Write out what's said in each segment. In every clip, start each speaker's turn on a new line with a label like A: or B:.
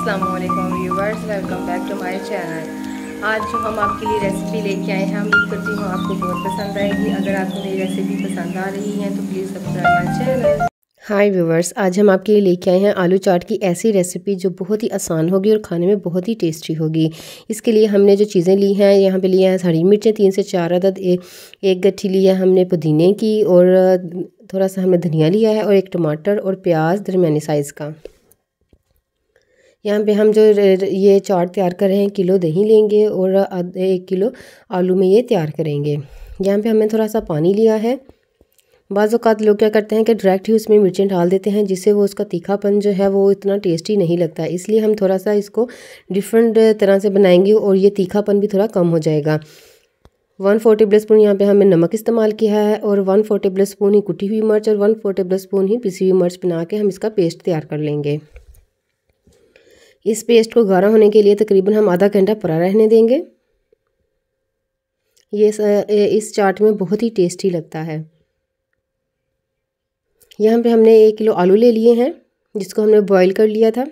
A: अस्सलामुअलैकुम viewers, welcome back to my channel. आज जो हम आपके लिए रेसिपी लेके आए हैं, उम्मीद करती हूँ आपको बहुत पसंद आएगी। अगर आपको मेरी रेसिपी पसंद आ रही है तो please subscribe my channel. Hi viewers, आज हम आपके लिए लेके आए हैं आलू चाट की ऐसी रेसिपी जो बहुत ही आसान होगी और खाने में बहुत ही टेस्टी होगी। इसके लिए हमने जो चीज़ें ली हैं, यहाँ पे लिया है हरी मिर्चें 3 से 4 अदद, एक गट्ठी लिया है हमने पुदीने की, और थोड़ा सा हमने धनिया लिया है, और एक टमाटर और प्याज दरमियानी साइज़ का। यहाँ पे हम जो ये चाट तैयार कर रहे हैं, किलो दही लेंगे और 1 किलो आलू में ये तैयार करेंगे। यहाँ पे हमने थोड़ा सा पानी लिया है। बाज़ औक़ात लोग क्या करते हैं कि डायरेक्ट ही उसमें मिर्चें डाल देते हैं, जिससे वो उसका तीखापन जो है वो इतना टेस्टी नहीं लगता। इसलिए हम थोड़ा सा इसको डिफरेंट तरह से बनाएंगे और ये तीखापन भी थोड़ा कम हो जाएगा। 1/4 टेबल स्पून यहाँ पे हमने नमक इस्तेमाल किया है, और 1/4 टेबल स्पून ही कुटी हुई मिर्च और 1/4 टेबल स्पून ही पिसी हुई मिर्च बना के हम इसका पेस्ट तैयार कर लेंगे। इस पेस्ट को गाढ़ा होने के लिए तकरीबन हम आधा घंटा पड़ा रहने देंगे। ये इस चाट में बहुत ही टेस्टी लगता है। यहाँ पे हमने 1 किलो आलू ले लिए हैं, जिसको हमने बॉईल कर लिया था।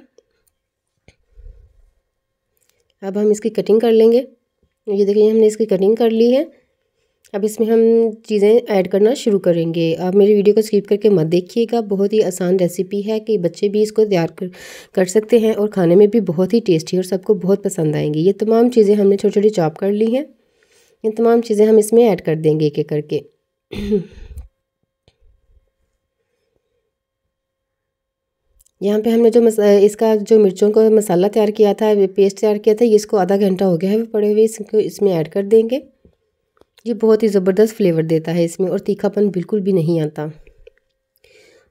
A: अब हम इसकी कटिंग कर लेंगे। ये देखिए, हमने इसकी कटिंग कर ली है। अब इसमें हम चीज़ें ऐड करना शुरू करेंगे। आप मेरी वीडियो को स्किप करके मत देखिएगा, बहुत ही आसान रेसिपी है कि बच्चे भी इसको तैयार कर सकते हैं और खाने में भी बहुत ही टेस्टी और सबको बहुत पसंद आएंगी। ये तमाम चीज़ें हमने छोटी छोटी चॉप कर ली हैं। ये तमाम चीज़ें हम इसमें ऐड कर देंगे एक एक करके। यहाँ पे हमने जो इसका जो मिर्चों का मसाला तैयार किया था, पेस्ट तैयार किया था, ये इसको आधा घंटा हो गया है पड़े हुए। इसको इसमें ऐड कर देंगे। ये बहुत ही ज़बरदस्त फ्लेवर देता है इसमें, और तीखापन बिल्कुल भी नहीं आता।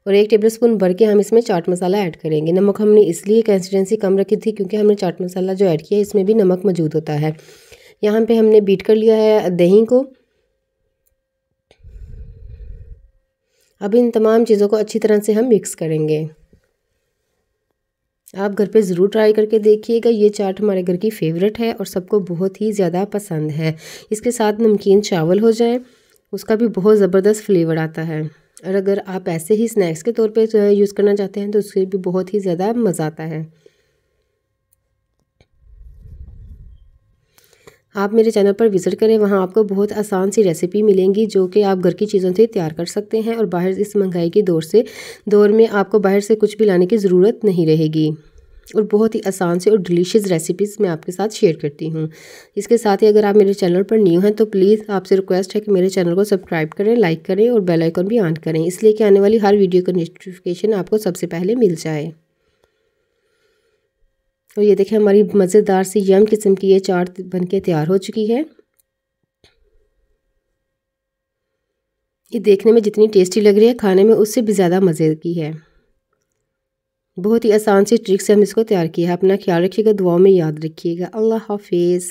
A: और 1 टेबल स्पून भर के हम इसमें चाट मसाला ऐड करेंगे। नमक हमने इसलिए कंसिस्टेंसी कम रखी थी क्योंकि हमने चाट मसाला जो ऐड किया इसमें भी नमक मौजूद होता है। यहाँ पे हमने बीट कर लिया है दही को। अब इन तमाम चीज़ों को अच्छी तरह से हम मिक्स करेंगे। आप घर पे ज़रूर ट्राई करके देखिएगा। ये चाट हमारे घर की फेवरेट है और सबको बहुत ही ज़्यादा पसंद है। इसके साथ नमकीन चावल हो जाए, उसका भी बहुत ज़बरदस्त फ्लेवर आता है। और अगर आप ऐसे ही स्नैक्स के तौर पे यूज़ करना चाहते हैं तो उससे भी बहुत ही ज़्यादा मज़ा आता है। आप मेरे चैनल पर विज़िट करें, वहाँ आपको बहुत आसान सी रेसिपी मिलेंगी जो कि आप घर की चीज़ों से तैयार कर सकते हैं। और बाहर इस महंगाई के दौर में आपको बाहर से कुछ भी लाने की ज़रूरत नहीं रहेगी। और बहुत ही आसान से और डिलीशियस रेसिपीज़ मैं आपके साथ शेयर करती हूँ। इसके साथ ही अगर आप मेरे चैनल पर न्यू हैं तो प्लीज़ आपसे रिक्वेस्ट है कि मेरे चैनल को सब्सक्राइब करें, लाइक करें और बेल आइकन भी ऑन करें, इसलिए कि आने वाली हर वीडियो का नोटिफिकेशन आपको सबसे पहले मिल जाए। और ये देखें, हमारी मज़ेदार सी यम किस्म की ये चाट बनके तैयार हो चुकी है। ये देखने में जितनी टेस्टी लग रही है, खाने में उससे भी ज़्यादा मज़े की है। बहुत ही आसान सी ट्रिक से हम इसको तैयार किया है। अपना ख्याल रखिएगा, दुआओं में याद रखिएगा। अल्लाह हाफिज़।